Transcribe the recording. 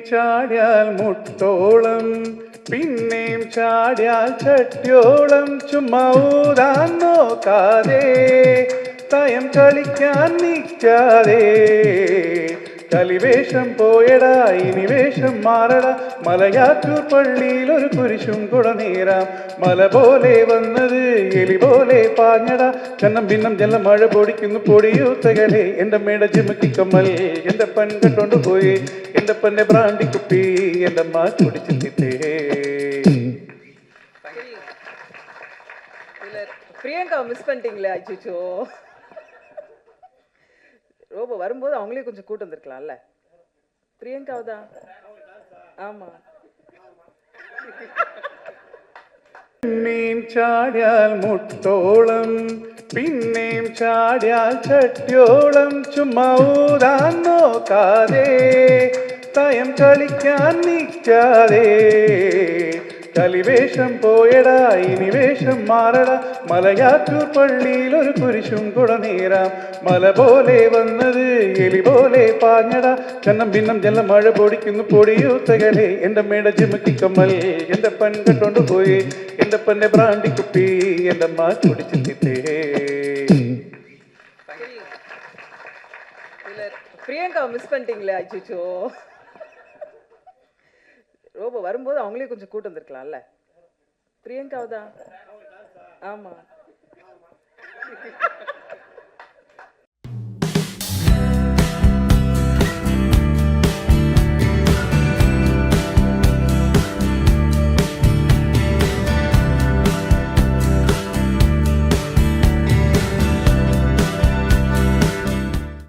ചാടിയാൽ മുട്ടോളം പിന്നെയും ചാടിയാൽ ചട്ടിയോളം ചുമ്മാ ഊതാൻ നോക്കാതെ തയം കളിക്കാൻ നിൽക്കാതെ കളിവേഷം പോയടാ ഇനി വേഷം മാറടാ മലയാറ്റൂർ പള്ളിയിൽ ഒരു കുരിശും കൂടെ നേരാം മല പോലെ വന്നത് എലി പോലെ പാഞ്ഞടാ ചന്നം ഭിന്നം ജലം മഴ പൊടിക്കുന്നു പൊടിയൂത്തകളെ എൻ്റെ മേട ജിമുക്കി കമ്മൽ എൻ്റെ പൻ കണ്ടോണ്ട് പോയി എൻ്റെ പന്നെ ബ്രാണ്ടി കുപ്പി എൻ്റെ അമ്മ കുടിച്ചിട്ടേ. பிரியங்கா மிஸ் பண்ணிட்டீங்களே அச்சோ. ரோபோ வரும்போது அவங்களே கொஞ்சம் கூட்டு வந்திருக்கலாம்ல. பிரியங்காவை தான். ஆமா. ചാടിയാൽ മുട്ടോളം പിന്നെയും ചാടിയാൽ ചട്ടിയോളം ചുമ്മാ ഊതാൻ നോക്കാതെ തയം കളിക്കാൻ നിൽക്കാതെ കളിവേഷം പോയടാ ഇനി വേഷം മാറടാ മലയാറ്റൂർ പള്ളിയിൽ ഒരു കുരിശും കൂടെ നേരാം മല പോലെ വന്നത് എലി പോലെ പാഞ്ഞടാ ചന്നം ഭിന്നം ജലം മഴ പൊടിക്കുന്നു പൊടിയൂത്തകളെ എൻ്റെ മേട ജിമുക്കി കമ്മൽ എൻ്റെ പൻ കണ്ടോണ്ട് പോയി എൻ്റെ പന്നെ ബ്രാണ്ടി കുപ്പി എൻ്റെ അമ്മ കുടിച്ചിട്ടേ. பிரியங்கா மிஸ் பண்ணிட்டீங்களே அச்சோ. ரோபோ வரும்போது அவங்களே கொஞ்சம் கூட்டு வந்திருக்கலாம்ல. பிரியங்காவை தான். ஆமா.